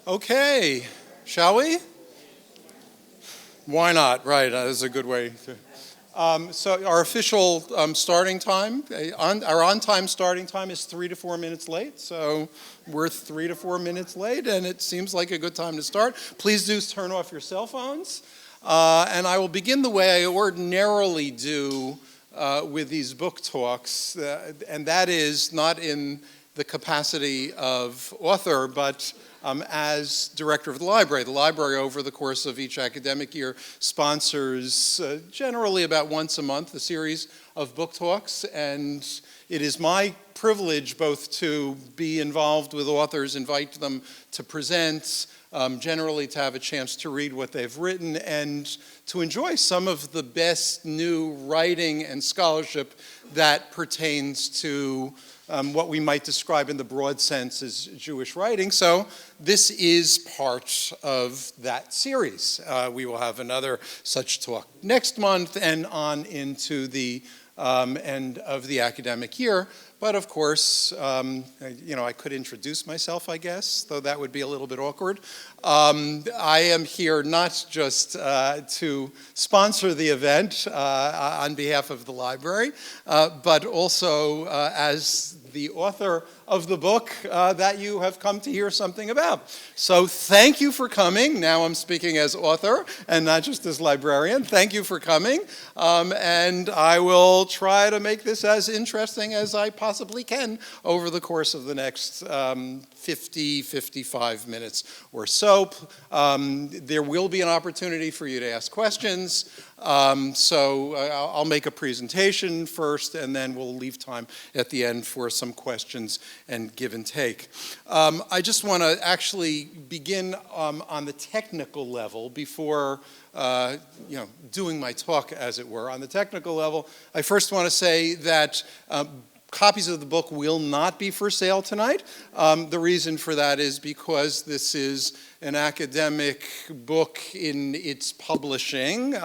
Okay, shall we? Why not? Right, that is a good way to. So our official starting time, our on-time starting time is 3 to 4 minutes late. So we're 3 to 4 minutes late, and it seems like a good time to start. Please do turn off your cell phones. And I will begin the way I ordinarily do with these book talks, and that is not in the capacity of author, but as director of the library. The library, over the course of each academic year, sponsors generally about once a month a series of book talks, and it is my privilege both to be involved with authors, invite them to present, generally to have a chance to read what they've written, and to enjoy some of the best new writing and scholarship that pertains to what we might describe in the broad sense as Jewish writing. So this is part of that series. We will have another such talk next month and on into the end of the academic year. But of course, I could introduce myself, I guess, though that would be a little bit awkward. I am here not just to sponsor the event on behalf of the library, but also as the author of the book that you have come to hear something about. So thank you for coming. Now I'm speaking as author and not just as librarian. Thank you for coming. And I will try to make this as interesting as I possibly can over the course of the next 55 minutes or so. There will be an opportunity for you to ask questions. So I'll make a presentation first, and then we'll leave time at the end for some questions and give and take. I just want to actually begin on the technical level before doing my talk, as it were. On the technical level, I first want to say that copies of the book will not be for sale tonight. The reason for that is because this is an academic book in its publishing.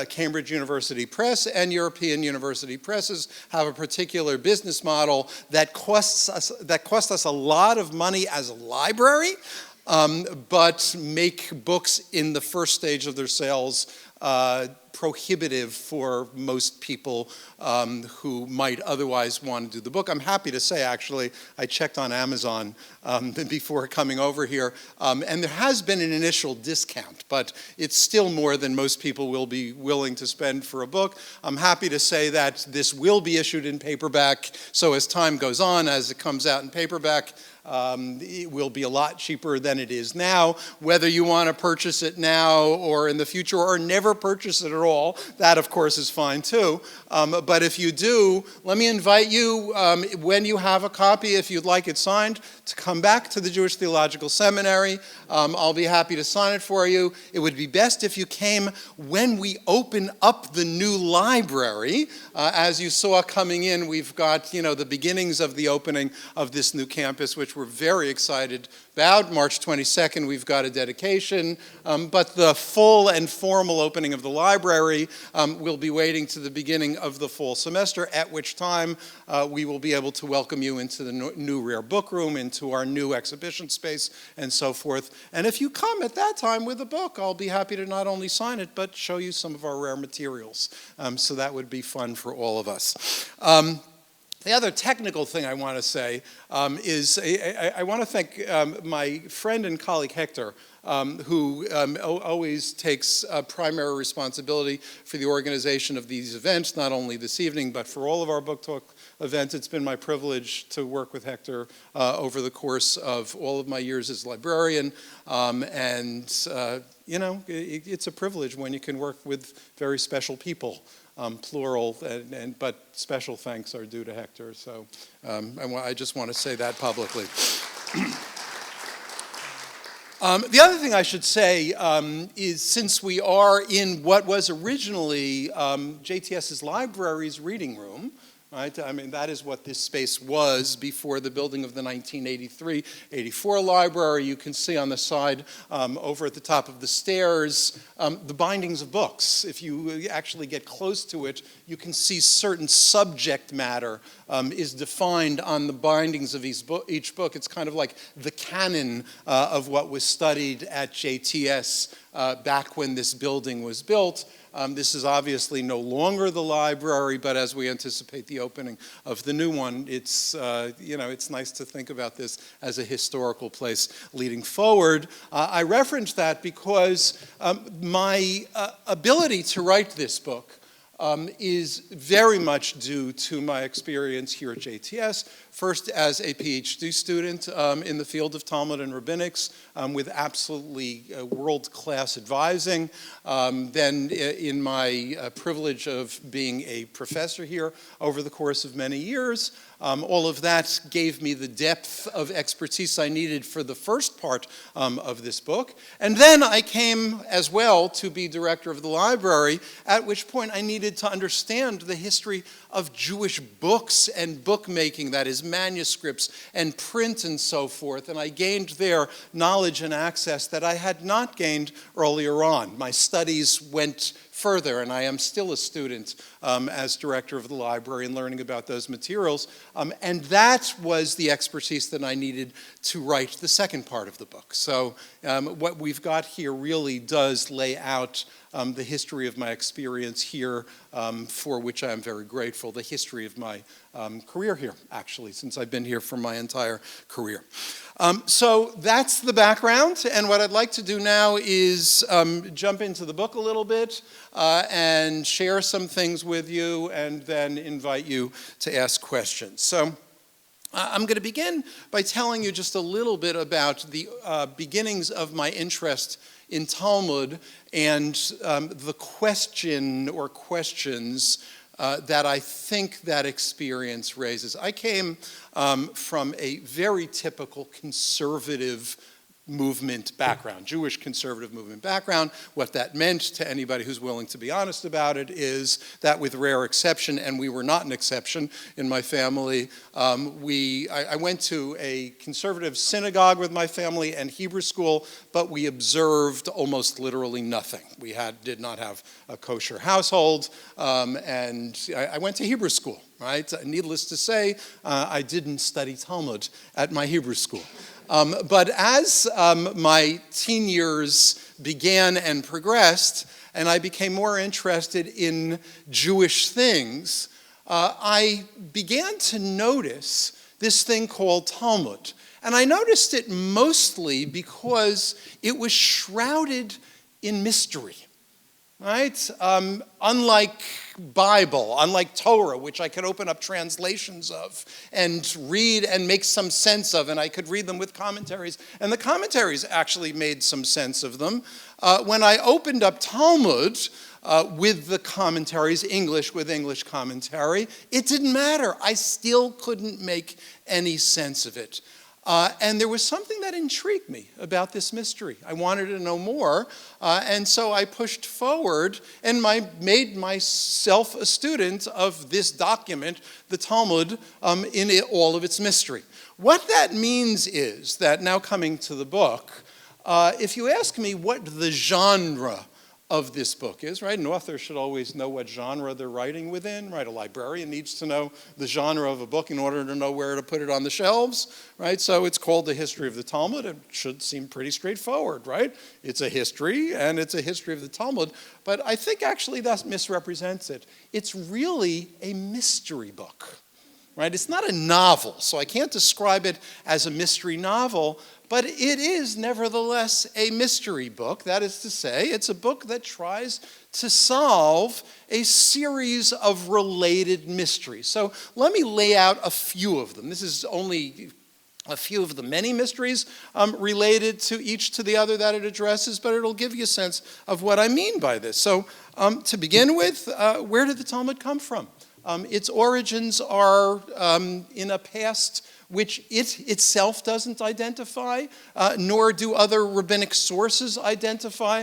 Cambridge University Press and European University Presses have a particular business model that costs us a lot of money as a library, but make books in the first stage of their sales prohibitive for most people who might otherwise want to do the book. I'm happy to say, actually, I checked on Amazon before coming over here, and there has been an initial discount, but it's still more than most people will be willing to spend for a book. I'm happy to say that this will be issued in paperback, so as time goes on, as it comes out in paperback, it will be a lot cheaper than it is now. Whether you want to purchase it now or in the future or never purchase it at all, that of course is fine too. But if you do, let me invite you, when you have a copy, if you'd like it signed, to come back to the Jewish Theological Seminary. I'll be happy to sign it for you. It would be best if you came when we open up the new library. As you saw coming in, we've got the beginnings of the opening of this new campus, which we're very excited about. March 22nd, we've got a dedication, but the full and formal opening of the library will be waiting to the beginning of the fall semester, at which time we will be able to welcome you into the new rare book room, into our new exhibition space, and so forth. And if you come at that time with a book, I'll be happy to not only sign it, but show you some of our rare materials. So that would be fun for all of us. The other technical thing I want to say is I want to thank my friend and colleague Hector, who always takes primary responsibility for the organization of these events, not only this evening, but for all of our book talk events. It's been my privilege to work with Hector over the course of all of my years as librarian, it's a privilege when you can work with very special people. Plural, but special thanks are due to Hector. So I just want to say that publicly. The other thing I should say is, since we are in what was originally JTS's library's reading room, right? I mean, that is what this space was before the building of the 1983-84 library. You can see on the side over at the top of the stairs the bindings of books. If you actually get close to it, you can see certain subject matter is defined on the bindings of each book. It's kind of like the canon of what was studied at JTS back when this building was built. This is obviously no longer the library, but as we anticipate the opening of the new one, it's it's nice to think about this as a historical place leading forward. I reference that because my ability to write this book is very much due to my experience here at JTS, first as a PhD student in the field of Talmud and rabbinics with absolutely world-class advising, then in my privilege of being a professor here over the course of many years. All of that gave me the depth of expertise I needed for the first part of this book. And then I came as well to be director of the library, at which point I needed to understand the history of Jewish books and bookmaking, that is, manuscripts and print and so forth. And I gained there knowledge and access that I had not gained earlier on. My studies went further, and I am still a student as director of the library and learning about those materials. And that was the expertise that I needed to write the second part of the book. So what we've got here really does lay out the history of my experience here, for which I am very grateful, the history of my career here, actually, since I've been here for my entire career. So that's the background, and what I'd like to do now is jump into the book a little bit and share some things with you, and then invite you to ask questions. So I'm going to begin by telling you just a little bit about the beginnings of my interest in Talmud and the question or questions that I think that experience raises. I came from a very typical conservative movement background, Jewish conservative movement background. What that meant, to anybody who's willing to be honest about it, is that with rare exception, and we were not an exception in my family, I went to a conservative synagogue with my family and Hebrew school, but we observed almost literally nothing. We did not have a kosher household, and I went to Hebrew school, right? Needless to say, I didn't study Talmud at my Hebrew school. But as my teen years began and progressed, and I became more interested in Jewish things, I began to notice this thing called Talmud. And I noticed it mostly because it was shrouded in mystery. Right? Unlike Bible, unlike Torah, which I could open up translations of and read and make some sense of, and I could read them with commentaries, and the commentaries actually made some sense of them. When I opened up Talmud with the commentaries, English with English commentary, it didn't matter. I still couldn't make any sense of it. And there was something that intrigued me about this mystery. I wanted to know more, and so I pushed forward and made myself a student of this document, the Talmud, in all of its mystery. What that means is that, now coming to the book, if you ask me what the genre of this book is, right? An author should always know what genre they're writing within, right? A librarian needs to know the genre of a book in order to know where to put it on the shelves, right? So it's called The History of the Talmud. It should seem pretty straightforward, right? It's a history, and it's a history of the Talmud, but I think actually that misrepresents it. It's really a mystery book, right? It's not a novel, so I can't describe it as a mystery novel, but it is nevertheless a mystery book. That is to say, it's a book that tries to solve a series of related mysteries. So let me lay out a few of them. This is only a few of the many mysteries related to each to the other that it addresses, but it'll give you a sense of what I mean by this. So to begin with, where did the Talmud come from? Its origins are in a past which it itself doesn't identify, nor do other rabbinic sources identify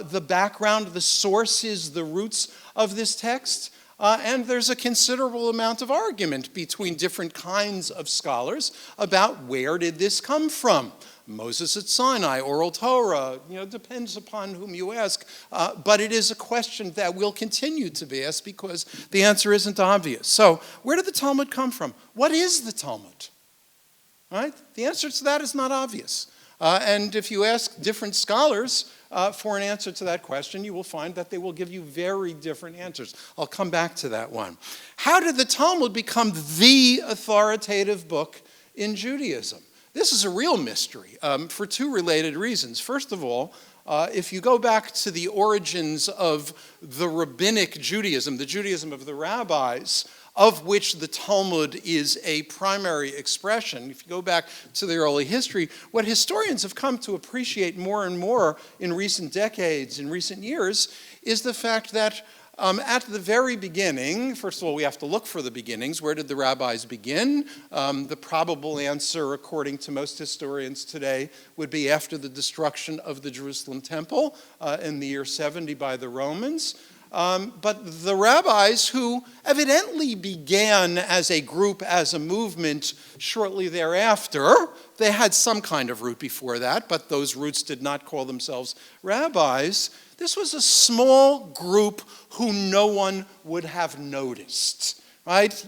the background, the sources, the roots of this text. And there's a considerable amount of argument between different kinds of scholars about where did this come from. Moses at Sinai, oral Torah, depends upon whom you ask. But it is a question that will continue to be asked because the answer isn't obvious. So where did the Talmud come from? What is the Talmud? Right? The answer to that is not obvious. And if you ask different scholars for an answer to that question, you will find that they will give you very different answers. I'll come back to that one. How did the Talmud become the authoritative book in Judaism? This is a real mystery for two related reasons. First of all, if you go back to the origins of the rabbinic Judaism, the Judaism of the rabbis, of which the Talmud is a primary expression, if you go back to the early history, what historians have come to appreciate more and more in recent decades, in recent years, is the fact that at the very beginning, first of all, we have to look for the beginnings. Where did the rabbis begin? The probable answer, according to most historians today, would be after the destruction of the Jerusalem temple in the year 70 by the Romans. But the rabbis, who evidently began as a group, as a movement shortly thereafter, they had some kind of root before that, but those roots did not call themselves rabbis. This was a small group who no one would have noticed, right?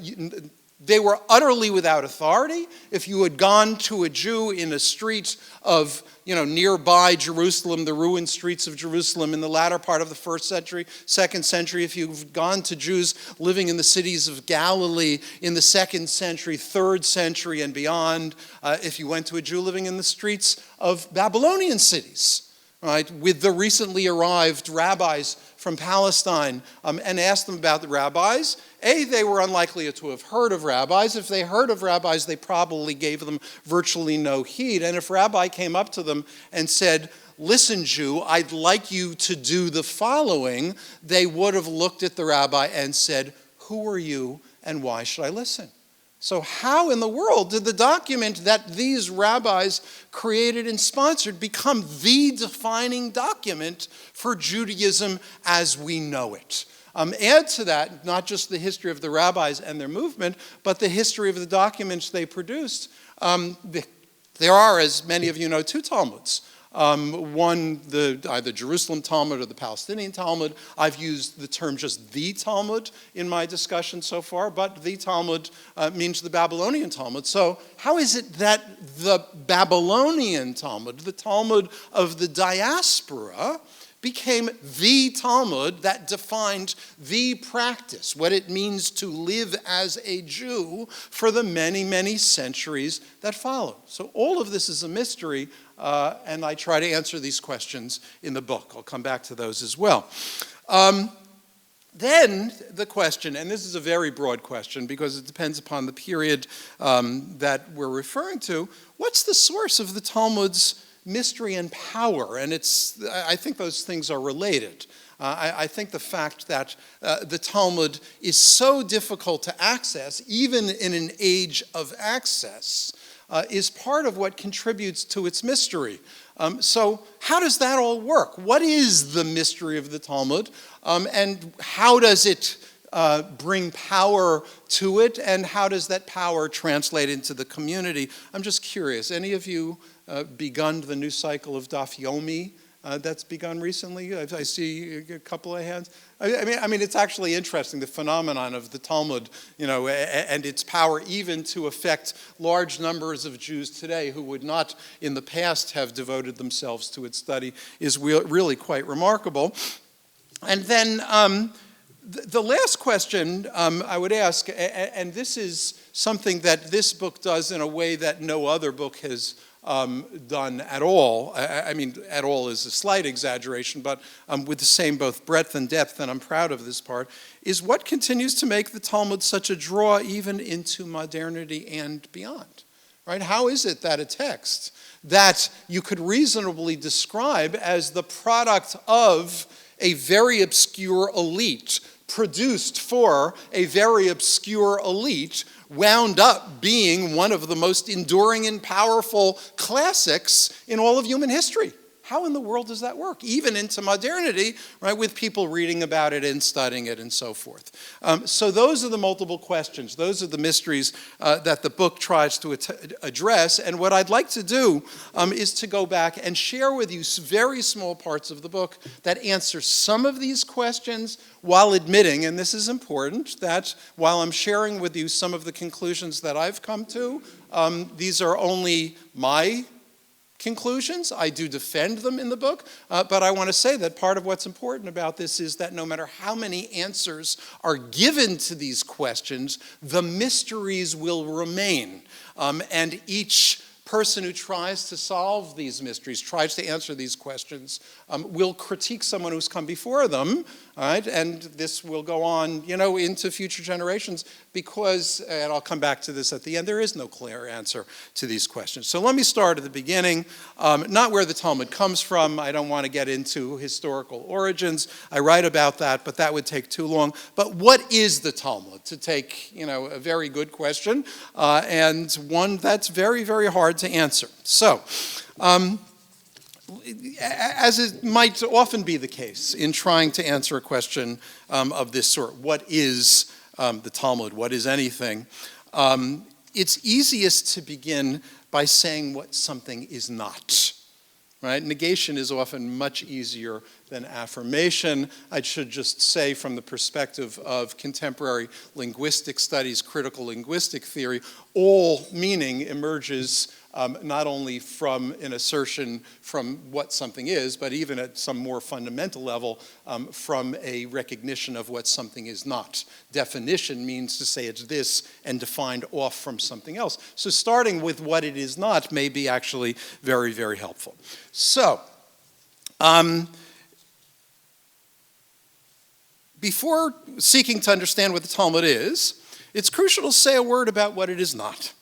They were utterly without authority. If you had gone to a Jew in a street of, nearby Jerusalem, the ruined streets of Jerusalem in the latter part of the 1st century, 2nd century, if you've gone to Jews living in the cities of Galilee in the 2nd century, 3rd century, and beyond, if you went to a Jew living in the streets of Babylonian cities, right, with the recently arrived rabbis from Palestine, and asked them about the rabbis, they were unlikely to have heard of rabbis. If they heard of rabbis, they probably gave them virtually no heed. And if a rabbi came up to them and said, "Listen, Jew, I'd like you to do the following," they would have looked at the rabbi and said, "Who are you and why should I listen?" So how in the world did the document that these rabbis created and sponsored become the defining document for Judaism as we know it? Add to that not just the history of the rabbis and their movement, but the history of the documents they produced. There are, as many of you know, two Talmuds. One, either Jerusalem Talmud or the Palestinian Talmud. I've used the term just the Talmud in my discussion so far, but the Talmud means the Babylonian Talmud. So how is it that the Babylonian Talmud, the Talmud of the diaspora, became the Talmud that defined the practice, what it means to live as a Jew for the many, many centuries that followed? So all of this is a mystery, and I try to answer these questions in the book. I'll come back to those as well. Then the question, and this is a very broad question because it depends upon the period that we're referring to, what's the source of the Talmud's mystery and power? And I think those things are related. I think the fact that the Talmud is so difficult to access, even in an age of access, is part of what contributes to its mystery. So how does that all work? What is the mystery of the Talmud? And how does it bring power to it? And how does that power translate into the community? I'm just curious. Any of you begun the new cycle of Daf Yomi that's begun recently? I see a couple of hands. I mean, it's actually interesting, the phenomenon of the Talmud, and its power even to affect large numbers of Jews today who would not in the past have devoted themselves to its study is really quite remarkable. And then the last question I would ask, and this is something that this book does in a way that no other book has done at all. I mean, at all is a slight exaggeration, but with the same both breadth and depth, and I'm proud of this part, is what continues to make the Talmud such a draw even into modernity and beyond, right? How is it that a text that you could reasonably describe as the product of a very obscure elite, produced for a very obscure elite, wound up being one of the most enduring and powerful classics in all of human history? how in the world does that work? Even into modernity, right, with people reading about it and studying it and so forth. So those are the multiple questions. Those are the mysteries that the book tries to address. And what I'd like to do is to go back and share with you very small parts of the book that answer some of these questions, while admitting, and this is important, that while I'm sharing with you some of the conclusions that I've come to, these are only my conclusions. I do defend them in the book, but I want to say that part of what's important about this is that no matter how many answers are given to these questions, the mysteries will remain. And each person who tries to solve these mysteries, tries to answer these questions, will critique someone who's come before them, all right? And this will go on, into future generations because, and I'll come back to this at the end, there is no clear answer to these questions. So let me start at the beginning, not where the Talmud comes from. I don't want to get into historical origins. I write about that, but that would take too long. But what is the Talmud? To take, a very good question, and one that's very, very hard to answer. So, as it might often be the case in trying to answer a question of this sort, what is the Talmud? What is anything? It's easiest to begin by saying what something is not. Right? Negation is often much easier than affirmation. I should just say, from the perspective of contemporary linguistic studies, critical linguistic theory, all meaning emerges not only from an assertion from what something is, but even at some more fundamental level from a recognition of what something is not. Definition means to say it's this and defined off from something else. So starting with what it is not may be actually very, very helpful. So, before seeking to understand what the Talmud is, it's crucial to say a word about what it is not.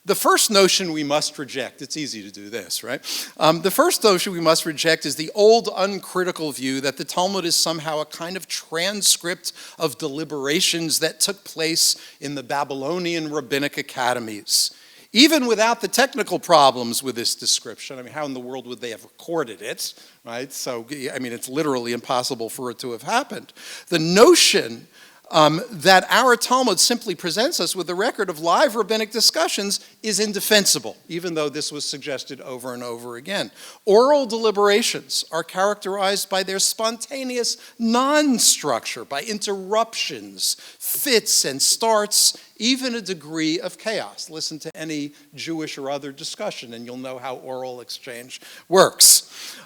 The first notion we must reject, it's easy to do this, right? The first notion we must reject is the old uncritical view that the Talmud is somehow a kind of transcript of deliberations that took place in the Babylonian rabbinic academies. Even without the technical problems with this description, I mean, how in the world would they have recorded it, right? So, I mean, it's literally impossible for it to have happened. The notion that our Talmud simply presents us with a record of live rabbinic discussions is indefensible, even though this was suggested over and over again. Oral deliberations are characterized by their spontaneous non-structure, by interruptions, fits and starts, even a degree of chaos. Listen to any Jewish or other discussion and you'll know how oral exchange works.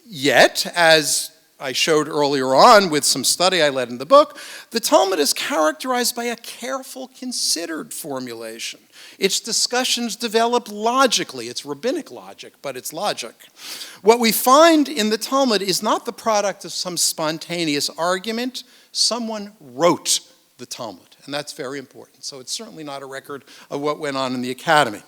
Yet, as I showed earlier on with some study I led in the book, the Talmud is characterized by a careful, considered formulation. Its discussions develop logically. It's rabbinic logic, but it's logic. What we find in the Talmud is not the product of some spontaneous argument. Someone wrote the Talmud, and that's very important. So it's certainly not a record of what went on in the academy.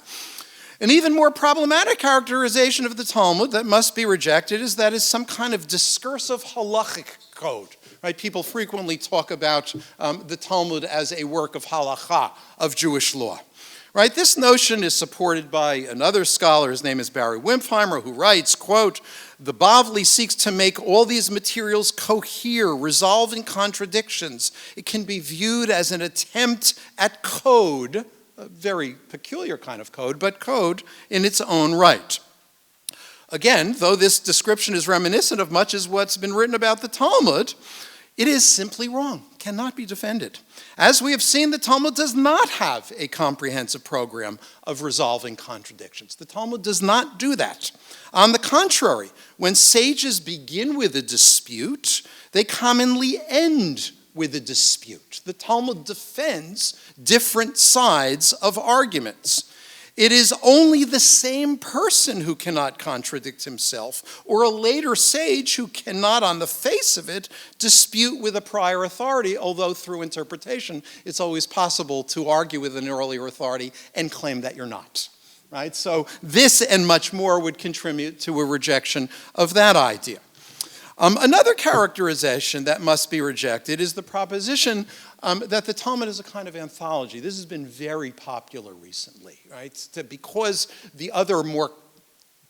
An even more problematic characterization of the Talmud that must be rejected is that it's some kind of discursive halachic code. Right? People frequently talk about the Talmud as a work of halacha, of Jewish law. Right? This notion is supported by another scholar, his name is Barry Wimpheimer, who writes, quote, "The Bavli seeks to make all these materials cohere, resolving contradictions. It can be viewed as an attempt at code," a very peculiar kind of code, but code in its own right. Again, though this description is reminiscent of much as what's been written about the Talmud, it is simply wrong, cannot be defended. As we have seen, the Talmud does not have a comprehensive program of resolving contradictions. The Talmud does not do that. On the contrary, when sages begin with a dispute, they commonly end with a dispute. The Talmud defends different sides of arguments. It is only the same person who cannot contradict himself, or a later sage who cannot, on the face of it, dispute with a prior authority, although through interpretation, it's always possible to argue with an earlier authority and claim that you're not. Right? So this and much more would contribute to a rejection of that idea. Another characterization that must be rejected is the proposition that the Talmud is a kind of anthology. This has been very popular recently, right? Because the other more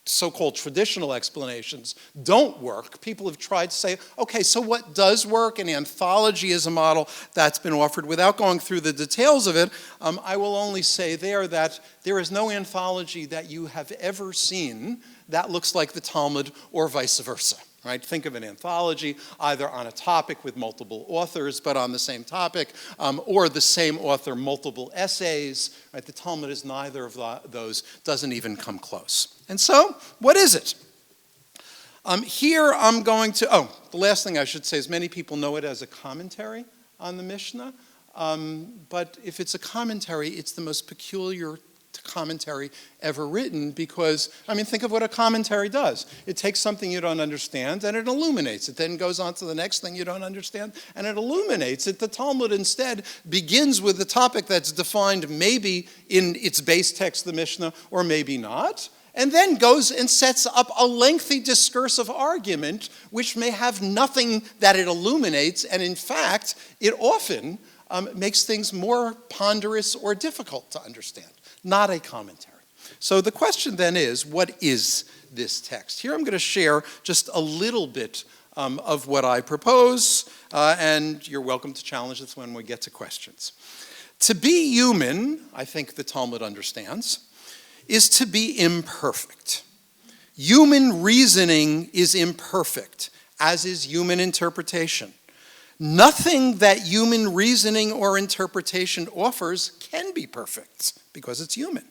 so-called traditional explanations don't work. People have tried to say, okay, so what does work? And anthology is a model that's been offered. Without going through the details of it, I will only say there that there is no anthology that you have ever seen that looks like the Talmud or vice versa. Right? Think of an anthology either on a topic with multiple authors, but on the same topic, or the same author, multiple essays. Right? The Talmud is neither of those, doesn't even come close. And so, what is it? Here I'm going to, the last thing I should say is many people know it as a commentary on the Mishnah, but if it's a commentary, it's the most peculiar commentary ever written because, think of what a commentary does. It takes something you don't understand and it illuminates it. Then goes on to the next thing you don't understand and it illuminates it. The Talmud instead begins with the topic that's defined maybe in its base text, the Mishnah, or maybe not, and then goes and sets up a lengthy discursive argument which may have nothing that it illuminates, and in fact, it often makes things more ponderous or difficult to understand. Not a commentary. So the question then is, what is this text? Here I'm going to share just a little bit of what I propose, and you're welcome to challenge this when we get to questions. To be human, I think the Talmud understands, is to be imperfect. Human reasoning is imperfect, as is human interpretation. Nothing that human reasoning or interpretation offers can be perfect because it's human.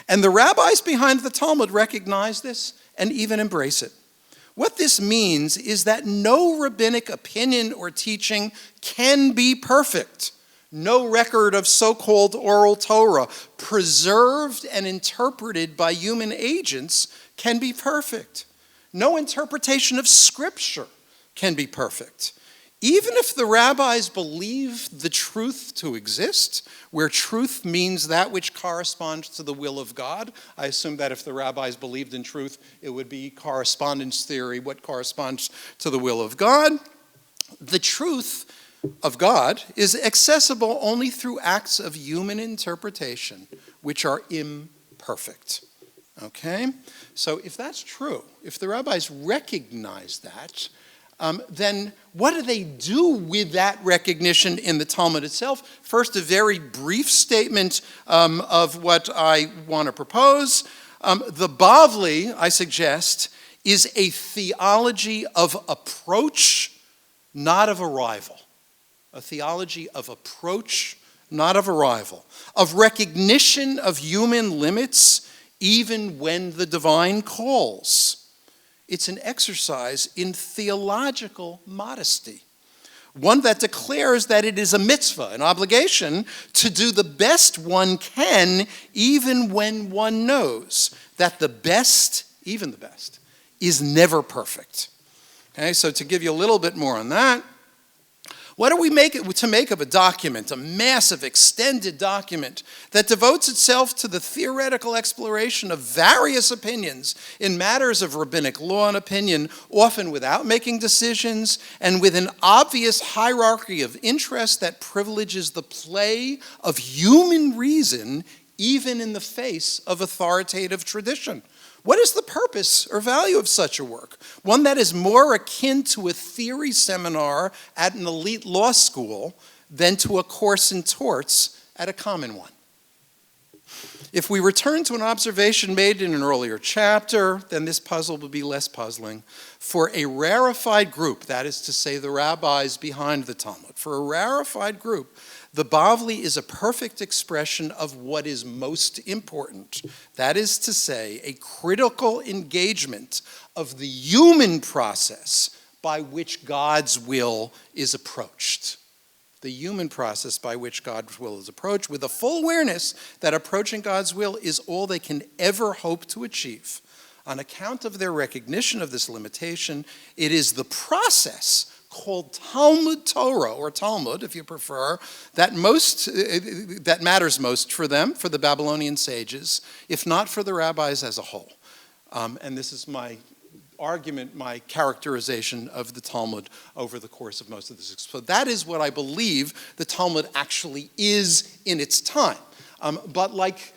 And the rabbis behind the Talmud recognize this and even embrace it. What this means is that no rabbinic opinion or teaching can be perfect. No record of so-called oral Torah preserved and interpreted by human agents can be perfect. No interpretation of Scripture can be perfect. Even if the rabbis believe the truth to exist, where truth means that which corresponds to the will of God, I assume that if the rabbis believed in truth, it would be correspondence theory, what corresponds to the will of God. The truth of God is accessible only through acts of human interpretation, which are imperfect. Okay? So if that's true, if the rabbis recognize that, then what do they do with that recognition in the Talmud itself? First, a very brief statement of what I want to propose. The Bavli, I suggest, is a theology of approach, not of arrival. A theology of approach, not of arrival. Of recognition of human limits, even when the divine calls. It's an exercise in theological modesty, one that declares that it is a mitzvah, an obligation, to do the best one can, even when one knows that the best, even the best, is never perfect. Okay, so to give you a little bit more on that, what do we make of a document, a massive, extended document that devotes itself to the theoretical exploration of various opinions in matters of rabbinic law and opinion, often without making decisions and with an obvious hierarchy of interest that privileges the play of human reason even in the face of authoritative tradition? What is the purpose or value of such a work? One that is more akin to a theory seminar at an elite law school than to a course in torts at a common one. If we return to an observation made in an earlier chapter, then this puzzle will be less puzzling. For a rarefied group, that is to say the rabbis behind the Talmud, for a rarefied group, the Bavli is a perfect expression of what is most important. That is to say, a critical engagement of the human process by which God's will is approached. The human process by which God's will is approached, with a full awareness that approaching God's will is all they can ever hope to achieve. On account of their recognition of this limitation, it is the process called Talmud Torah, or Talmud, if you prefer, that matters most for them, for the Babylonian sages, if not for the rabbis as a whole. And this is my argument, my characterization of the Talmud over the course of most of this. So that is what I believe the Talmud actually is in its time. But like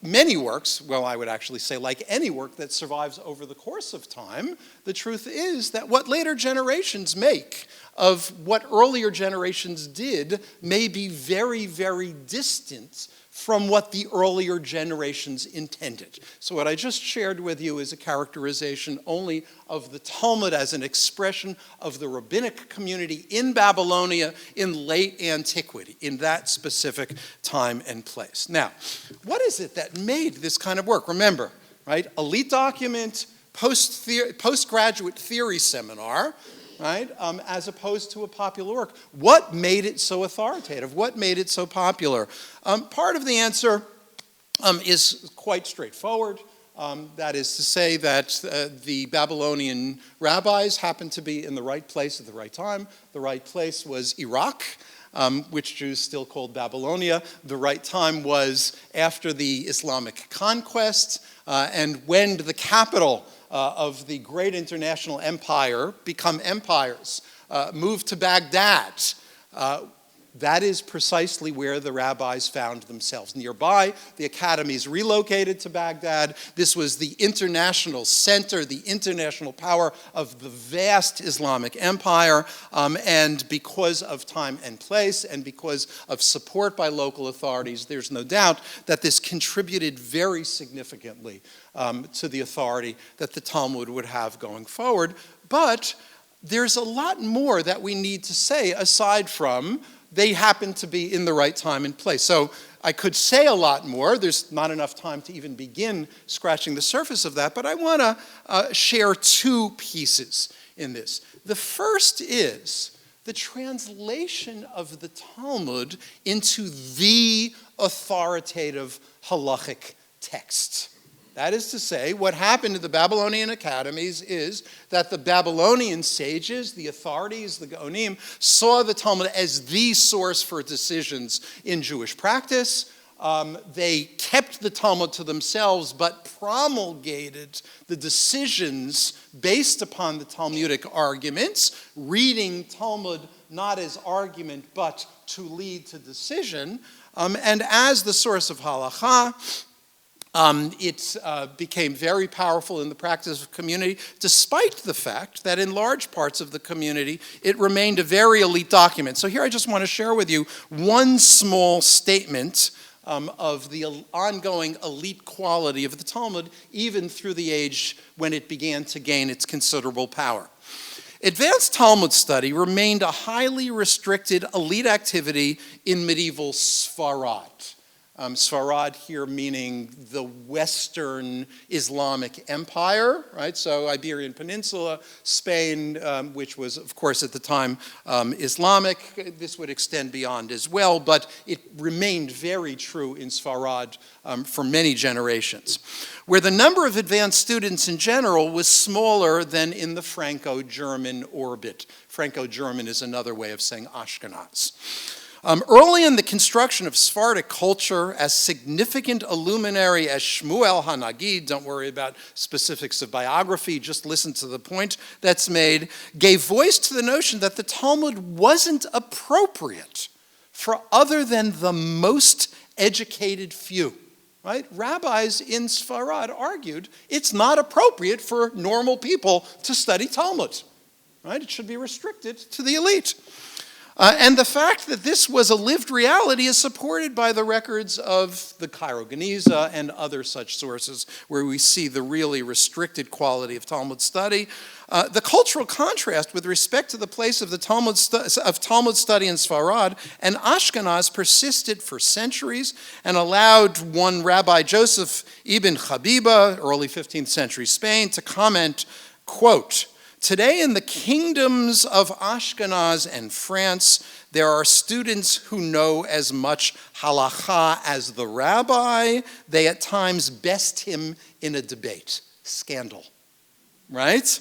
many works, well, I would actually say like any work that survives over the course of time, the truth is that what later generations make of what earlier generations did may be very, very distant from what the earlier generations intended. So what I just shared with you is a characterization only of the Talmud as an expression of the rabbinic community in Babylonia in late antiquity, in that specific time and place. Now, what is it that made this kind of work? Remember, right? Elite document, postgraduate theory seminar, right? As opposed to a popular work. What made it so authoritative? What made it so popular? Part of the answer is quite straightforward. That is to say that the Babylonian rabbis happened to be in the right place at the right time. The right place was Iraq, which Jews still called Babylonia. The right time was after the Islamic conquest, and when the capital of the great international empire become empires, moved to Baghdad. That is precisely where the rabbis found themselves. Nearby, the academies relocated to Baghdad. This was the international center, the international power of the vast Islamic empire. And because of time and place, and because of support by local authorities, there's no doubt that this contributed very significantly to the authority that the Talmud would have going forward. But there's a lot more that we need to say aside from they happen to be in the right time and place. So I could say a lot more. There's not enough time to even begin scratching the surface of that, but I want to share two pieces in this. The first is the translation of the Talmud into the authoritative halachic text. That is to say, what happened to the Babylonian academies is that the Babylonian sages, the authorities, the Gaonim, saw the Talmud as the source for decisions in Jewish practice. They kept the Talmud to themselves, but promulgated the decisions based upon the Talmudic arguments, reading Talmud not as argument, but to lead to decision. And as the source of halakha, it became very powerful in the practice of community, despite the fact that in large parts of the community, it remained a very elite document. So here I just want to share with you one small statement of the ongoing elite quality of the Talmud, even through the age when it began to gain its considerable power. Advanced Talmud study remained a highly restricted elite activity in medieval Sfarad. Sfarad here meaning the Western Islamic Empire, right? So Iberian Peninsula, Spain, which was, of course, at the time Islamic. This would extend beyond as well, but it remained very true in Sfarad for many generations, where the number of advanced students in general was smaller than in the Franco-German orbit. Franco-German is another way of saying Ashkenaz. Early in the construction of Sephardic culture, as significant a luminary as Shmuel HaNagid, don't worry about specifics of biography, just listen to the point that's made, gave voice to the notion that the Talmud wasn't appropriate for other than the most educated few. Right? Rabbis in Sfarad argued it's not appropriate for normal people to study Talmud. Right? It should be restricted to the elite. And the fact that this was a lived reality is supported by the records of the Cairo Geniza and other such sources where we see the really restricted quality of Talmud study. The cultural contrast with respect to the place of the Talmud study in Sfarad and Ashkenaz persisted for centuries and allowed one Rabbi Joseph ibn Chabiba, early 15th century Spain, to comment, quote, "Today in the kingdoms of Ashkenaz and France, there are students who know as much halakha as the rabbi. They at times best him in a debate." Scandal, right?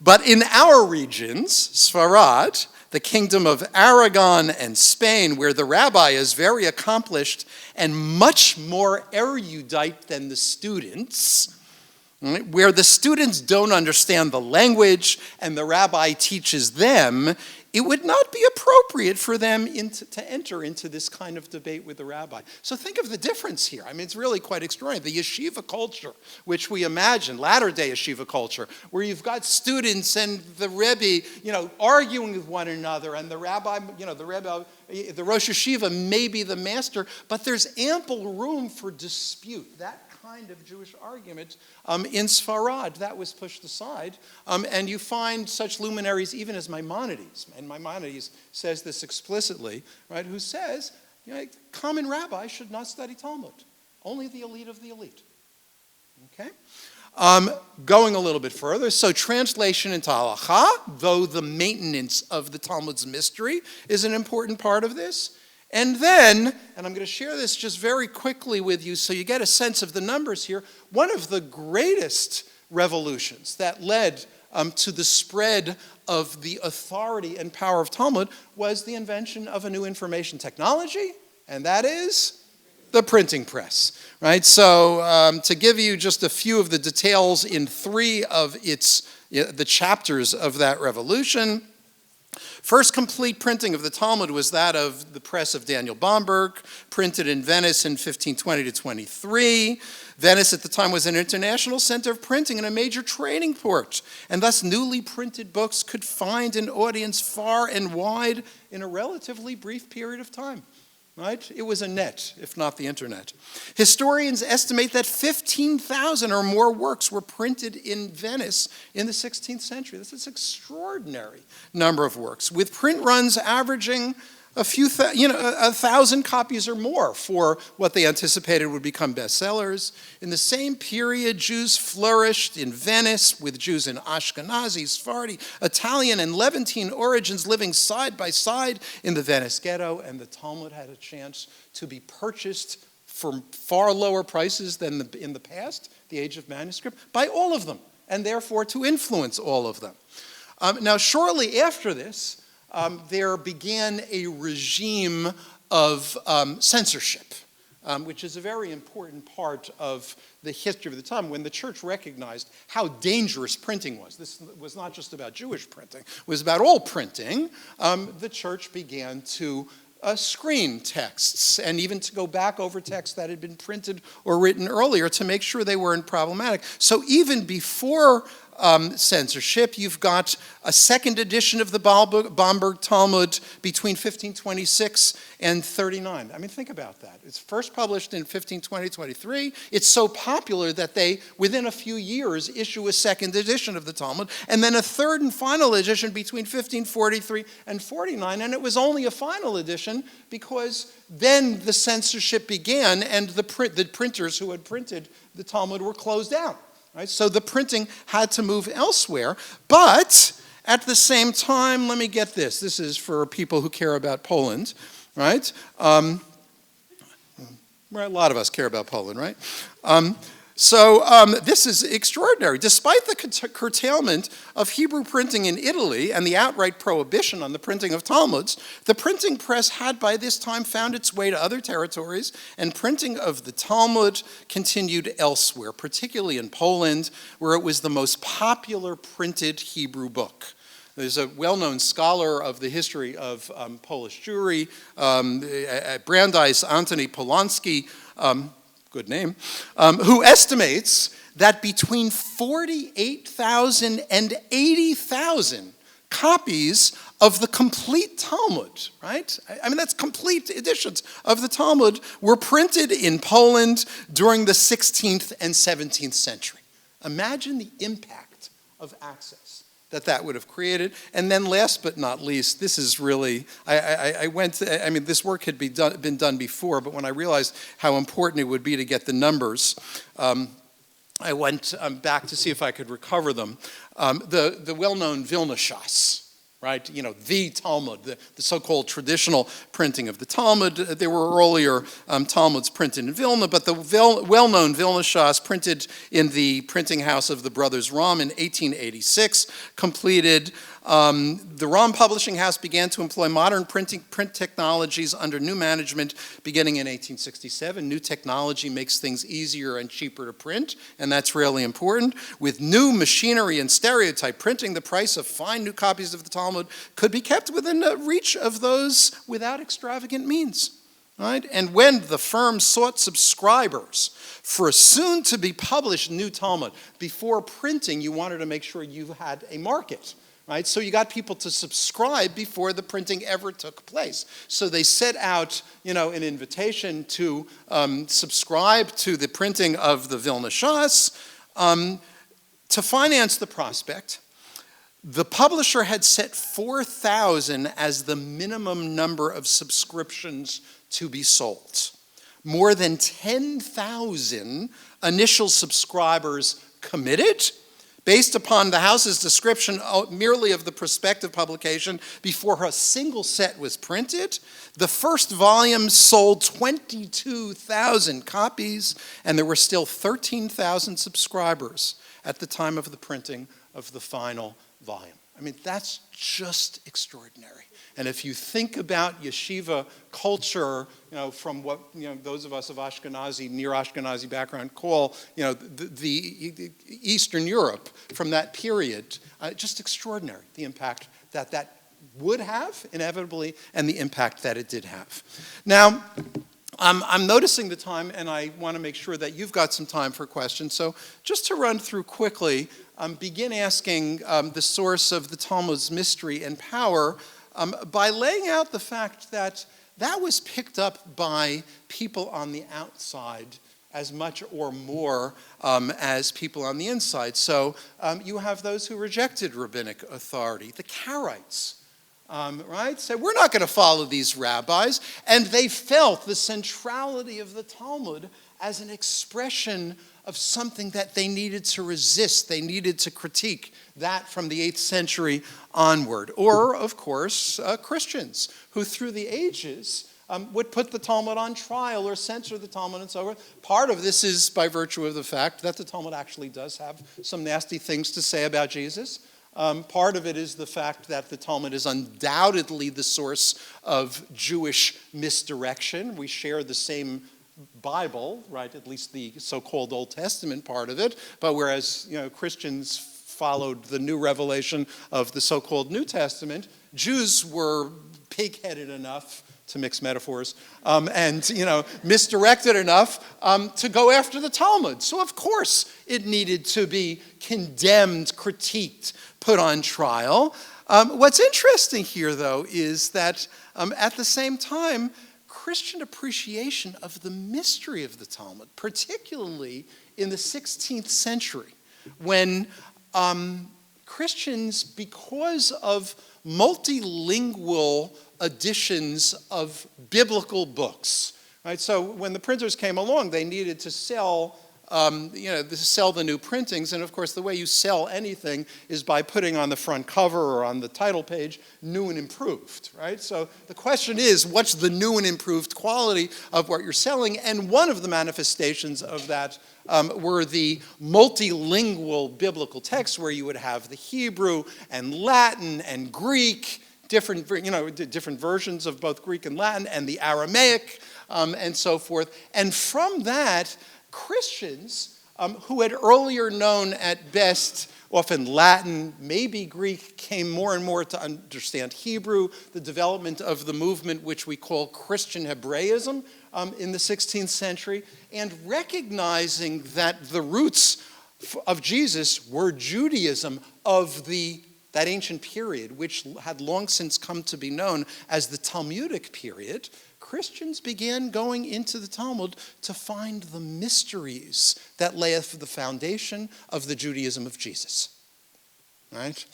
But in our regions, Sfarad, the kingdom of Aragon and Spain, where the rabbi is very accomplished and much more erudite than the students, where the students don't understand the language and the rabbi teaches them, it would not be appropriate for them to enter into this kind of debate with the rabbi. So think of the difference here. I mean, it's really quite extraordinary. The yeshiva culture, which we imagine, latter-day yeshiva culture, where you've got students and the Rebbe, arguing with one another, and the rabbi, the Rosh Yeshiva may be the master, but there's ample room for dispute. That kind of Jewish argument in Sfarad, that was pushed aside. And you find such luminaries even as Maimonides. And Maimonides says this explicitly, right, who says, common rabbi should not study Talmud. Only the elite of the elite. Okay? Going a little bit further, so translation into halacha, though the maintenance of the Talmud's mystery is an important part of this. And then, and I'm going to share this just very quickly with you so you get a sense of the numbers here, one of the greatest revolutions that led to the spread of the authority and power of Talmud was the invention of a new information technology, and that is the printing press, right? So to give you just a few of the details in three of the chapters of that revolution. First complete printing of the Talmud was that of the press of Daniel Bomberg, printed in Venice in 1520 to 23. Venice at the time was an international center of printing and a major trading port, and thus newly printed books could find an audience far and wide in a relatively brief period of time. Right? It was a net, if not the internet. Historians estimate that 15,000 or more works were printed in Venice in the 16th century. This is an extraordinary number of works, with print runs averaging a 1,000 copies or more for what they anticipated would become bestsellers. In the same period, Jews flourished in Venice, with Jews in Ashkenazi, Sephardi, Italian, and Levantine origins living side by side in the Venice ghetto, and the Talmud had a chance to be purchased for far lower prices than in the past, the age of manuscript, by all of them, and therefore to influence all of them. Now, shortly after this, there began a regime of censorship, which is a very important part of the history of the time, when the church recognized how dangerous printing was. This was not just about Jewish printing, it was about all printing. The church began to screen texts, and even to go back over texts that had been printed or written earlier to make sure they weren't problematic. So even before censorship, you've got a second edition of the Bomberg Talmud between 1526 and 39. I mean, think about that. It's first published in 1520-23. It's so popular that they, within a few years, issue a second edition of the Talmud, and then a third and final edition between 1543 and 49. And it was only a final edition because then the censorship began, and the printers who had printed the Talmud were closed down. Right? So the printing had to move elsewhere, but at the same time, let me get this. This is for people who care about Poland, right? A lot of us care about Poland, right? This is extraordinary. Despite the curtailment of Hebrew printing in Italy and the outright prohibition on the printing of Talmuds, the printing press had by this time found its way to other territories, and printing of the Talmud continued elsewhere, particularly in Poland, where it was the most popular printed Hebrew book. There's a well-known scholar of the history of Polish Jewry, Brandeis Antoni Polonsky, good name, who estimates that between 48,000 and 80,000 copies of the complete Talmud, right? I mean, that's complete editions of the Talmud were printed in Poland during the 16th and 17th century. Imagine the impact of access that would have created. And then last but not least, this is really, this work had been done before, but when I realized how important it would be to get the numbers, I went back to see if I could recover them. The well-known Vilna Shas, right? The Talmud, the so-called traditional printing of the Talmud. There were earlier Talmuds printed in Vilna, but the well-known Vilna Shas, printed in the printing house of the brothers Rom in 1886, completed. The Rom Publishing House began to employ modern print technologies under new management beginning in 1867. New technology makes things easier and cheaper to print, and that's really important. With new machinery and stereotype printing, the price of fine new copies of the Talmud Talmud could be kept within the reach of those without extravagant means. Right? And when the firm sought subscribers for a soon-to-be published new Talmud, before printing, you wanted to make sure you had a market. Right? So you got people to subscribe before the printing ever took place. So they set out, an invitation to subscribe to the printing of the Vilna Shas. To finance the prospect, the publisher had set 4,000 as the minimum number of subscriptions to be sold. More than 10,000 initial subscribers committed, based upon the house's description merely of the prospective publication before a single set was printed. The first volume sold 22,000 copies, and there were still 13,000 subscribers at the time of the printing of the final volume. I mean, that's just extraordinary. And if you think about yeshiva culture, from what those of us of Ashkenazi, near Ashkenazi background call, the Eastern Europe from that period, just extraordinary, the impact that would have inevitably, and the impact that it did have. Now, I'm noticing the time, and I want to make sure that you've got some time for questions. So just to run through quickly, begin asking the source of the Talmud's mystery and power by laying out the fact that was picked up by people on the outside as much or more as people on the inside. So you have those who rejected rabbinic authority, the Karaites. Right? So we're not going to follow these rabbis. And they felt the centrality of the Talmud as an expression of something that they needed to resist. They needed to critique that from the 8th century onward. Or, of course, Christians who through the ages would put the Talmud on trial or censor the Talmud and so forth. Part of this is by virtue of the fact that the Talmud actually does have some nasty things to say about Jesus. Part of it is the fact that the Talmud is undoubtedly the source of Jewish misdirection. We share the same Bible, right? At least the so-called Old Testament part of it. But whereas Christians followed the new revelation of the so-called New Testament, Jews were pig-headed enough, to mix metaphors, and misdirected enough to go after the Talmud. So of course it needed to be condemned, critiqued, put on trial. What's interesting here, though, is that at the same time, Christian appreciation of the mystery of the Talmud, particularly in the 16th century, when Christians, because of multilingual editions of biblical books, right? So when the printers came along, they needed to sell the new printings. And of course, the way you sell anything is by putting on the front cover or on the title page, new and improved, right? So the question is, what's the new and improved quality of what you're selling? And one of the manifestations of that were the multilingual biblical texts, where you would have the Hebrew and Latin and Greek, different versions of both Greek and Latin, and the Aramaic, and so forth. And from that, Christians who had earlier known at best often Latin, maybe Greek, came more and more to understand Hebrew, the development of the movement which we call Christian Hebraism in the 16th century, and recognizing that the roots of Jesus were Judaism of that ancient period, which had long since come to be known as the Talmudic period. Christians began going into the Talmud to find the mysteries that lay at the foundation of the Judaism of Jesus. Right?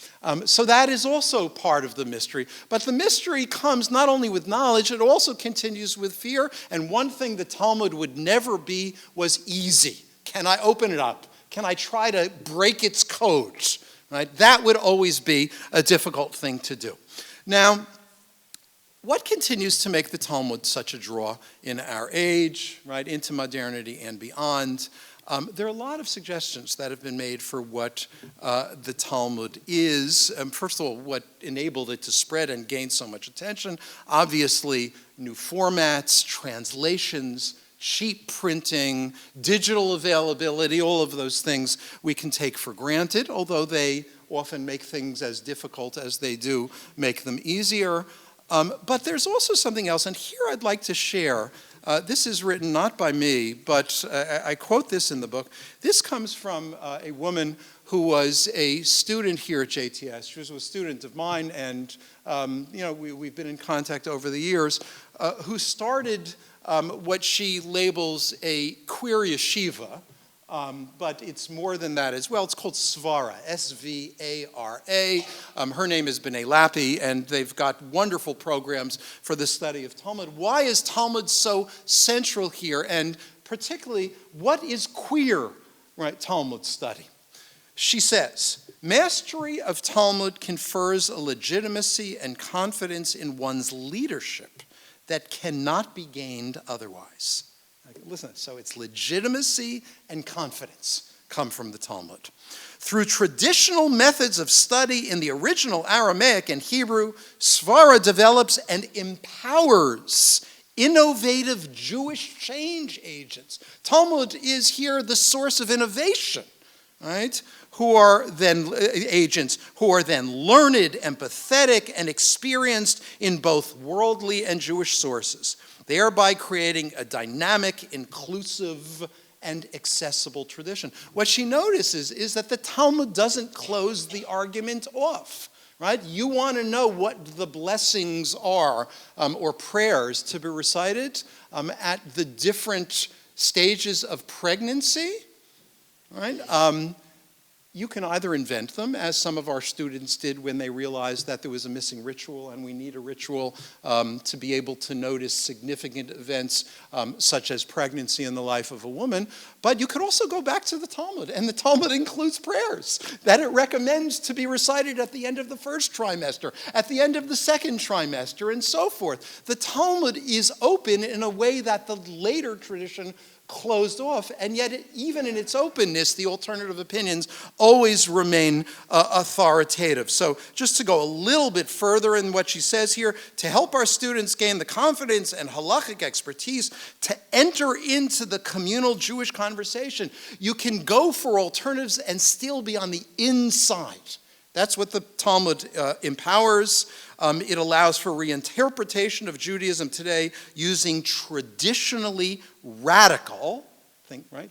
So that is also part of the mystery. But the mystery comes not only with knowledge, it also continues with fear. And one thing the Talmud would never be was easy. Can I open it up? Can I try to break its codes? Right? That would always be a difficult thing to do. Now, what continues to make the Talmud such a draw in our age, right, into modernity and beyond? There are a lot of suggestions that have been made for what the Talmud is. First of all, what enabled it to spread and gain so much attention. Obviously, new formats, translations, cheap printing, digital availability, all of those things we can take for granted, although they often make things as difficult as they do make them easier. But there's also something else, and here I'd like to share. This is written not by me, but I quote this in the book. This comes from a woman who was a student here at JTS. She was a student of mine, and we've been in contact over the years, who started what she labels a queer yeshiva, but it's more than that as well. It's called Svara, S-V-A-R-A. Her name is B'nai Lappi, and they've got wonderful programs for the study of Talmud. Why is Talmud so central here? And particularly, what is queer, Talmud study? She says, mastery of Talmud confers a legitimacy and confidence in one's leadership that cannot be gained otherwise. Listen, so it's legitimacy and confidence come from the Talmud. Through traditional methods of study in the original Aramaic and Hebrew, Svara develops and empowers innovative Jewish change agents. Talmud is here the source of innovation, right? Who are then learned, empathetic, and experienced in both worldly and Jewish sources, thereby creating a dynamic, inclusive, and accessible tradition. What she notices is that the Talmud doesn't close the argument off, right? You want to know what the blessings are or prayers to be recited at the different stages of pregnancy, right? You can either invent them, as some of our students did when they realized that there was a missing ritual and we need a ritual to be able to notice significant events such as pregnancy in the life of a woman. But you could also go back to the Talmud, and the Talmud includes prayers that it recommends to be recited at the end of the first trimester, at the end of the second trimester, and so forth. The Talmud is open in a way that the later tradition closed off, and yet even in its openness, the alternative opinions always remain authoritative. So just to go a little bit further in what she says here, to help our students gain the confidence and halachic expertise to enter into the communal Jewish conversation, you can go for alternatives and still be on the inside. That's what the Talmud empowers. It allows for reinterpretation of Judaism today using traditionally radical,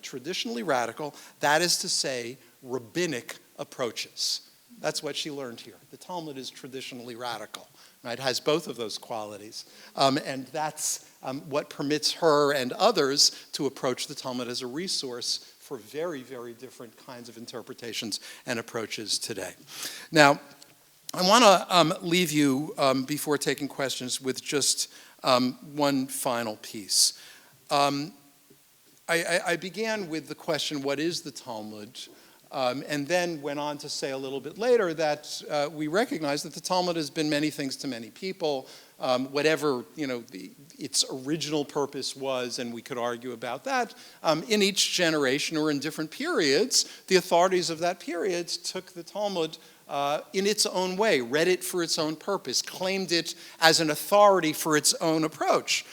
traditionally radical, that is to say, rabbinic approaches. That's what she learned here. The Talmud is traditionally radical, right? It has both of those qualities. And that's what permits her and others to approach the Talmud as a resource for very, very different kinds of interpretations and approaches today. Now, I want to leave you, before taking questions, with just one final piece. I began with the question, what is the Talmud? And then went on to say a little bit later that we recognize that the Talmud has been many things to many people, whatever its original purpose was, and we could argue about that. In each generation or in different periods, the authorities of that period took the Talmud in its own way, read it for its own purpose, claimed it as an authority for its own approach.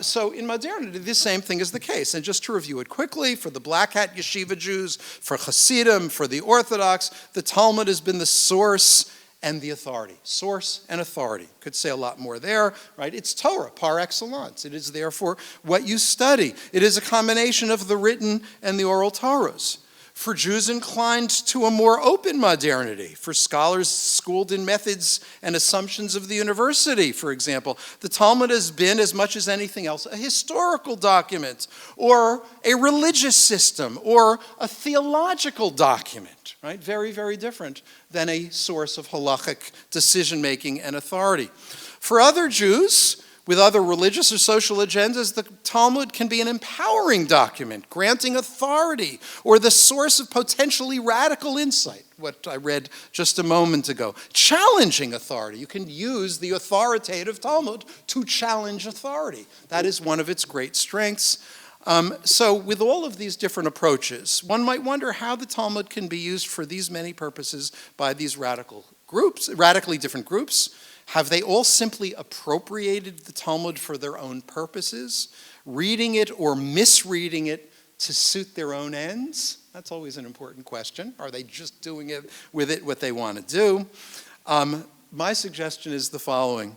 So in modernity, the same thing is the case. And just to review it quickly, for the black hat yeshiva Jews, for Hasidim, for the Orthodox, the Talmud has been the source and the authority. Source and authority. Could say a lot more there, right? It's Torah par excellence. It is therefore what you study. It is a combination of the written and the oral Torahs. For Jews inclined to a more open modernity, for scholars schooled in methods and assumptions of the university, for example, the Talmud has been, as much as anything else, a historical document, or a religious system, or a theological document, right? Very, very different than a source of halachic decision-making and authority. For other Jews, with other religious or social agendas, the Talmud can be an empowering document, granting authority, or the source of potentially radical insight, what I read just a moment ago. Challenging authority. You can use the authoritative Talmud to challenge authority. That is one of its great strengths. So with all of these different approaches, one might wonder how the Talmud can be used for these many purposes by these radically different groups. Have they all simply appropriated the Talmud for their own purposes? reading it or misreading it to suit their own ends? That's always an important question. Are they just doing it with it what they want to do? My suggestion is the following.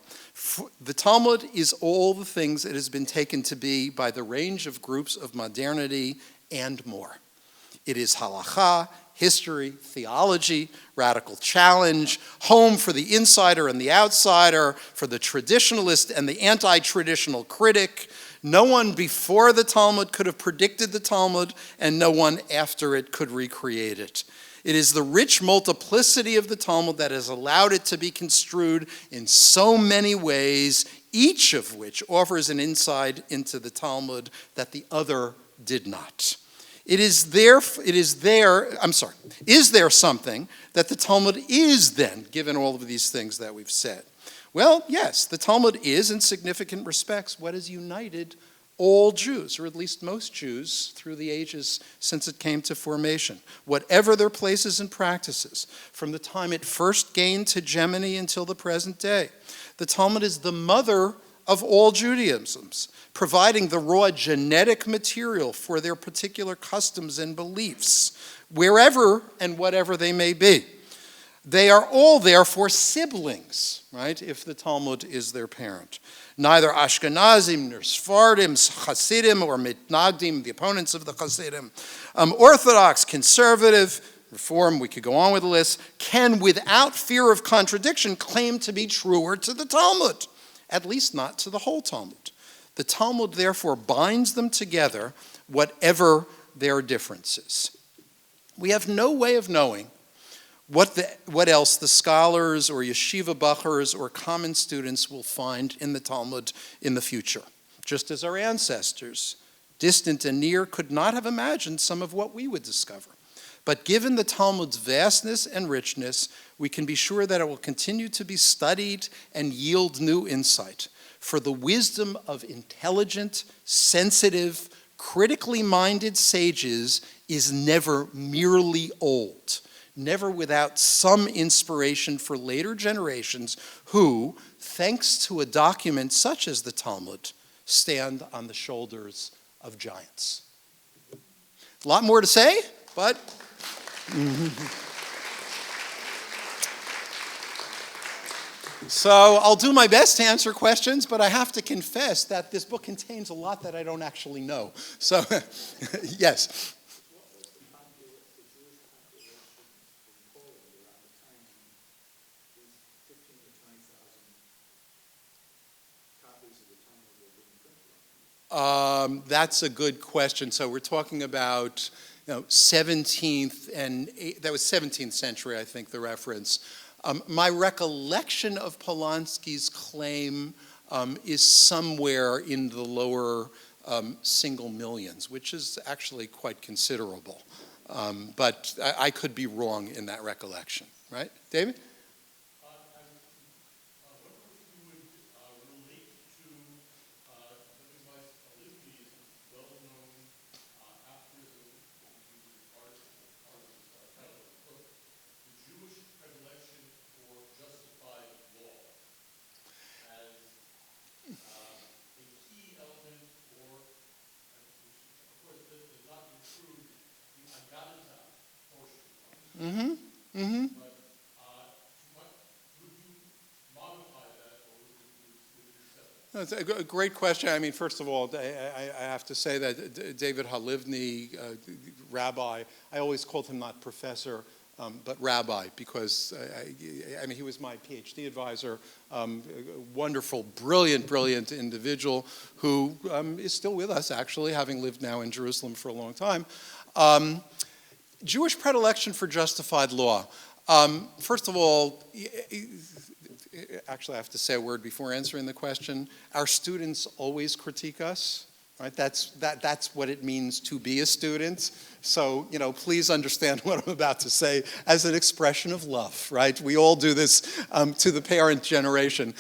The Talmud is all the things it has been taken to be by the range of groups of modernity and more. It is halakha, history, theology, radical challenge, home for the insider and the outsider, for the traditionalist and the anti-traditional critic. No one before the Talmud could have predicted the Talmud, and no one after it could recreate it. It is the rich multiplicity of the Talmud that has allowed it to be construed in so many ways, each of which offers an insight into the Talmud that the other did not. Is there something that the Talmud is then, given all of these things that we've said? Well, yes, the Talmud is, in significant respects, what has united all Jews, or at least most Jews, through the ages since it came to formation, whatever their places and practices, from the time it first gained hegemony until the present day. The Talmud is the mother of all Judaisms, providing the raw genetic material for their particular customs and beliefs, wherever and whatever they may be. They are all therefore siblings, right, if the Talmud is their parent. Neither Ashkenazim nor Sephardim, Hasidim or Mitnagdim, the opponents of the Hasidim, Orthodox, conservative, Reform, we could go on with the list, can without fear of contradiction claim to be truer to the Talmud, at least not to the whole Talmud. The Talmud therefore binds them together, whatever their differences. We have no way of knowing what else the scholars or yeshiva bachers or common students will find in the Talmud in the future. Just as our ancestors, distant and near, could not have imagined some of what we would discover. But given the Talmud's vastness and richness, we can be sure that it will continue to be studied and yield new insight. For the wisdom of intelligent, sensitive, critically minded sages is never merely old, never without some inspiration for later generations who, thanks to a document such as the Talmud, stand on the shoulders of giants. A lot more to say, but... So I'll do my best to answer questions, but I have to confess that this book contains a lot that I don't actually know. So, yes. That's a good question. So we're talking about 17th and that was 17th century, I think, the reference. My recollection of Polanski's claim is somewhere in the lower single millions, which is actually quite considerable. But I could be wrong in that recollection, right? David? Mm-hmm. Mm-hmm. But would you modify that, or would you accept it? That's a great question. I mean, first of all, I have to say that David Halivni, rabbi, I always called him not professor, but rabbi, because I mean, he was my PhD advisor, wonderful, brilliant individual who is still with us, actually, having lived now in Jerusalem for a long time. Jewish predilection for justified law. First of all, actually I have to say a word before answering the question. Our students always critique us, right? That's what it means to be a student. So, please understand what I'm about to say as an expression of love, right? We all do this to the parent generation.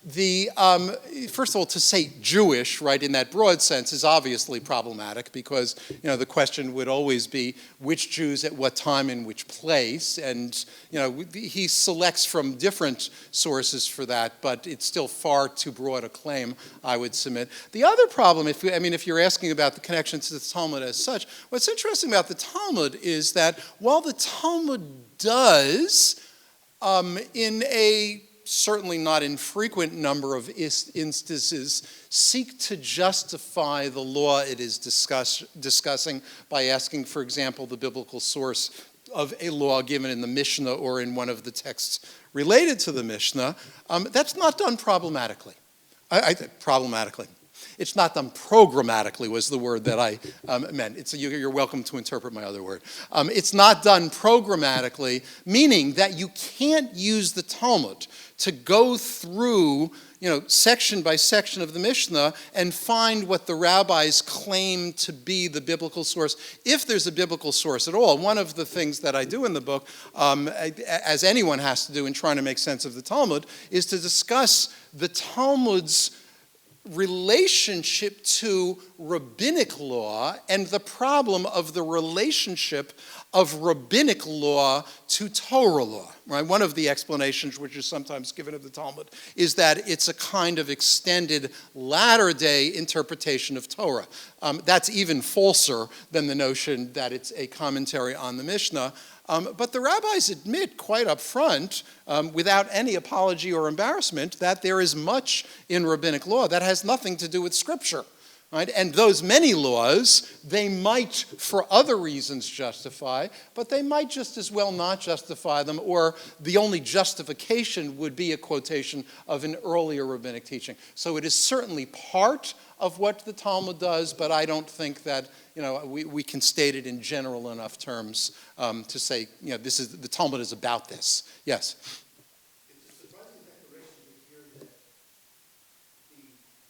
First of all, to say Jewish, right, in that broad sense is obviously problematic because, the question would always be which Jews at what time in which place, and, he selects from different sources for that, but it's still far too broad a claim, I would submit. The other problem, if you're asking about the connection to the Talmud as such, what's interesting about the Talmud is that while the Talmud does, in a certainly not infrequent number of instances, seek to justify the law it is discussing by asking, for example, the biblical source of a law given in the Mishnah or in one of the texts related to the Mishnah. That's not done problematically. Problematically. It's not done programmatically was the word that I meant. You're welcome to interpret my other word. It's not done programmatically, meaning that you can't use the Talmud to go through, section by section of the Mishnah and find what the rabbis claim to be the biblical source, if there's a biblical source at all. One of the things that I do in the book, as anyone has to do in trying to make sense of the Talmud, is to discuss the Talmud's relationship to rabbinic law and the problem of the relationship of rabbinic law to Torah law. Right? One of the explanations which is sometimes given of the Talmud is that it's a kind of extended latter-day interpretation of Torah. That's even falser than the notion that it's a commentary on the Mishnah. But the rabbis admit quite up front, without any apology or embarrassment, that there is much in rabbinic law that has nothing to do with Scripture. Right? And those many laws, they might, for other reasons, justify, but they might just as well not justify them, or the only justification would be a quotation of an earlier rabbinic teaching. So it is certainly part of what the Talmud does, but I don't think that we can state it in general enough terms to say, the Talmud is about this. Yes? It's a surprising declaration to hear that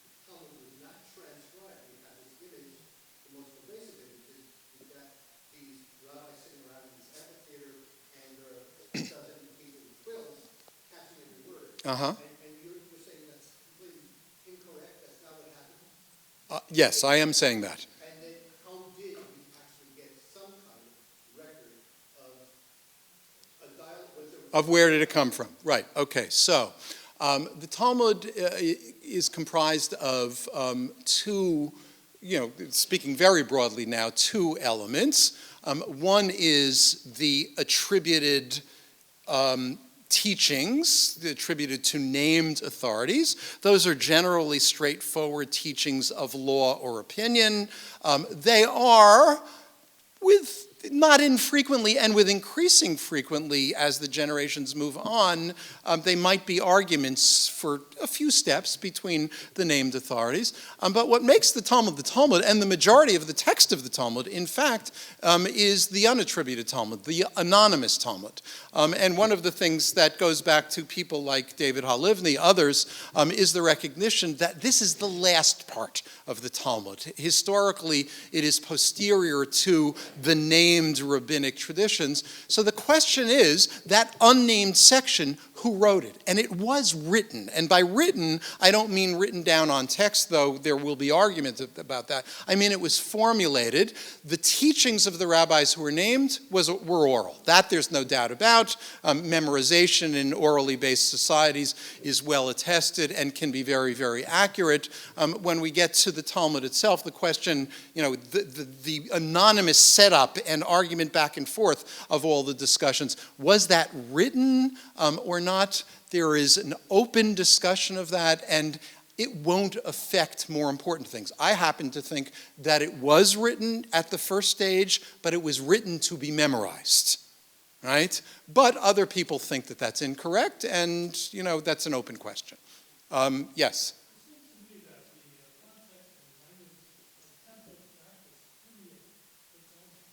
the Talmud was not transcribed. We have this image, the most pervasive image is that these rabbis sitting around in this amphitheater and there are a dozen people with quills catching every word. Uh-huh. And you're saying that's completely incorrect? That's not what happened? Yes, I am saying that. And then how did we actually get some kind of record of a dialogue? Of where did it come from? Right, okay. So the Talmud is comprised of two, speaking very broadly now, two elements. One is the attributed teachings attributed to named authorities. Those are generally straightforward teachings of law or opinion. They are, with not infrequently and with increasing frequently as the generations move on, they might be arguments for a few steps between the named authorities. But what makes the Talmud, and the majority of the text of the Talmud, in fact, is the unattributed Talmud, the anonymous Talmud. And one of the things that goes back to people like David Halivni, others, is the recognition that this is the last part of the Talmud. Historically, it is posterior to the named rabbinic traditions. So the question is, that unnamed section, who wrote it? And it was written. And by written, I don't mean written down on text, though there will be arguments about that. I mean it was formulated. The teachings of the rabbis who were named were oral. That there's no doubt about. Memorization in orally based societies is well attested and can be very, very accurate. When we get to the Talmud itself, the question, the anonymous setup and argument back and forth of all the discussions, was that written or not? There is an open discussion of that, and it won't affect more important things. I happen to think that it was written at the first stage, but it was written to be memorized, right? But other people think that that's incorrect, and that's an open question. Yes?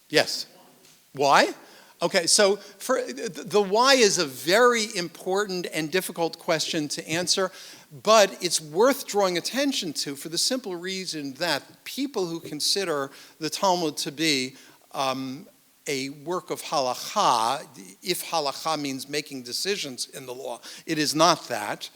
Yes. Why? Okay, so the why is a very important and difficult question to answer, but it's worth drawing attention to for the simple reason that people who consider the Talmud to be a work of halakha, if halakha means making decisions in the law. It is not that.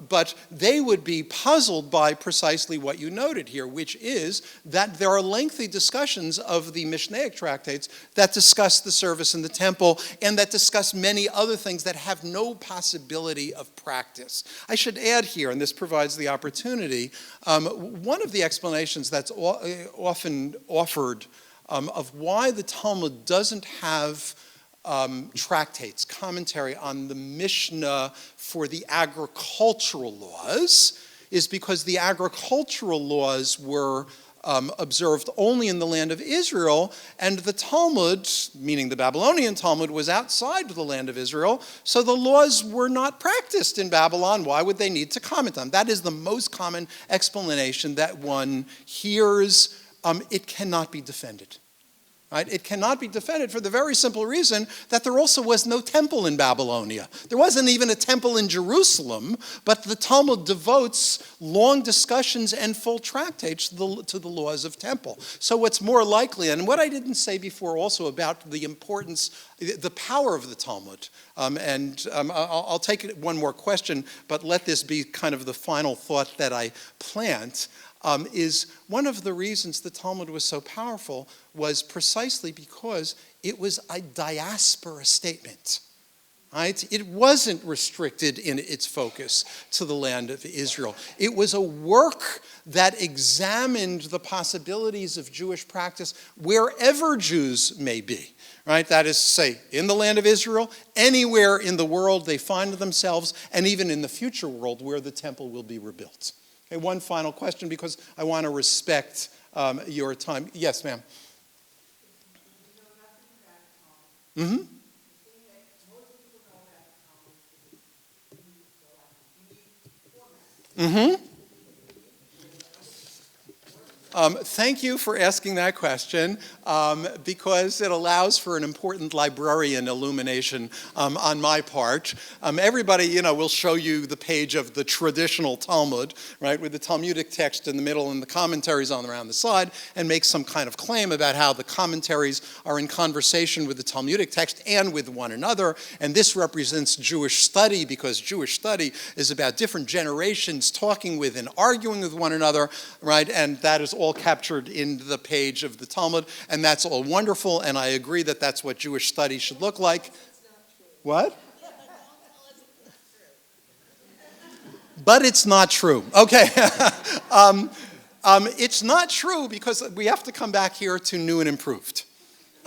But they would be puzzled by precisely what you noted here, which is that there are lengthy discussions of the Mishnaic tractates that discuss the service in the temple and that discuss many other things that have no possibility of practice. I should add here, and this provides the opportunity, one of the explanations that's often offered of why the Talmud doesn't have tractates, commentary on the Mishnah for the agricultural laws is because the agricultural laws were observed only in the land of Israel, and the Talmud, meaning the Babylonian Talmud, was outside the land of Israel, so the laws were not practiced in Babylon. Why would they need to comment on? That is the most common explanation that one hears. It cannot be defended. Right? It cannot be defended for the very simple reason that there also was no temple in Babylonia. There wasn't even a temple in Jerusalem, but the Talmud devotes long discussions and full tractates to the laws of temple. So what's more likely, and what I didn't say before also about the importance, the power of the Talmud, I'll take one more question, but let this be kind of the final thought that I plant, is one of the reasons the Talmud was so powerful was precisely because it was a diaspora statement. Right? It wasn't restricted in its focus to the land of Israel. It was a work that examined the possibilities of Jewish practice wherever Jews may be. Right? That is to say, in the land of Israel, anywhere in the world they find themselves, and even in the future world where the temple will be rebuilt. Okay, one final question because I want to respect your time. Yes, ma'am. Mm-hmm. Mm-hmm. Thank you for asking that question because it allows for an important librarian illumination on my part. Everybody, will show you the page of the traditional Talmud, right, with the Talmudic text in the middle and the commentaries on around the side, and make some kind of claim about how the commentaries are in conversation with the Talmudic text and with one another. And this represents Jewish study because Jewish study is about different generations talking with and arguing with one another, right? And that is all captured in the page of the Talmud, and that's all wonderful, and I agree that that's what Jewish study should look like. What? But it's not true. Okay. It's not true because we have to come back here to new and improved.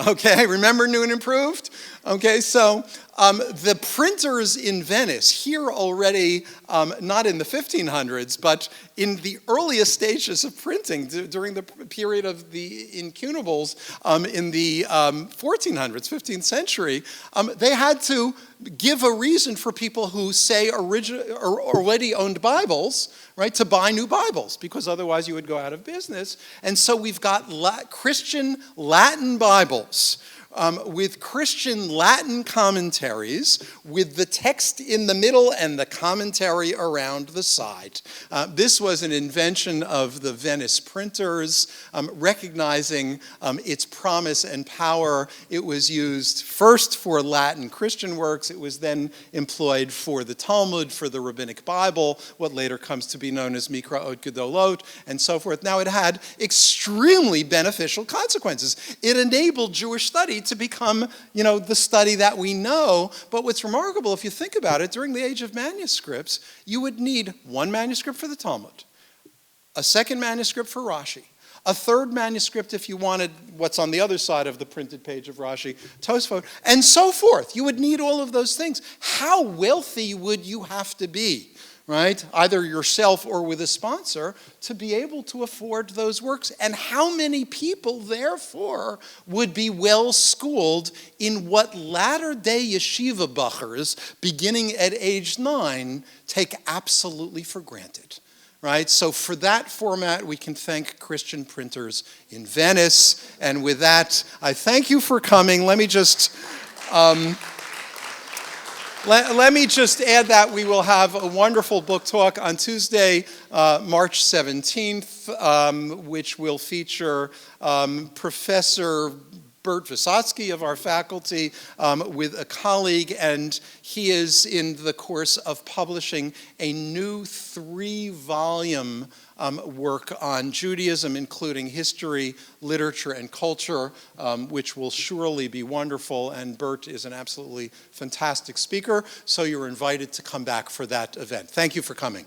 Okay, remember new and improved? Okay, so the printers in Venice, here already, not in the 1500s, but in the earliest stages of printing during the period of the incunables in the 1400s, 15th century, they had to give a reason for people who say already owned Bibles, right, to buy new Bibles, because otherwise you would go out of business. And so we've got Christian Latin Bibles with Christian Latin commentaries, with the text in the middle and the commentary around the side. This was an invention of the Venice printers, recognizing its promise and power. It was used first for Latin Christian works. It was then employed for the Talmud, for the Rabbinic Bible, what later comes to be known as Mikraot Gedolot, and so forth. Now, it had extremely beneficial consequences. It enabled Jewish study to become, the study that we know. But what's remarkable, if you think about it, during the age of manuscripts, you would need one manuscript for the Talmud, a second manuscript for Rashi, a third manuscript if you wanted what's on the other side of the printed page of Rashi, Tosfot, and so forth. You would need all of those things. How wealthy would you have to be, right, either yourself or with a sponsor, to be able to afford those works? And how many people, therefore, would be well schooled in what latter-day yeshiva bachers, beginning at age 9, take absolutely for granted? Right? So for that format, we can thank Christian printers in Venice. And with that, I thank you for coming. Let me just add that we will have a wonderful book talk on Tuesday, March 17th, which will feature Professor Bert Vysotsky of our faculty with a colleague, and he is in the course of publishing a new 3-volume work on Judaism, including history, literature, and culture, which will surely be wonderful. And Bert is an absolutely fantastic speaker, so you're invited to come back for that event. Thank you for coming.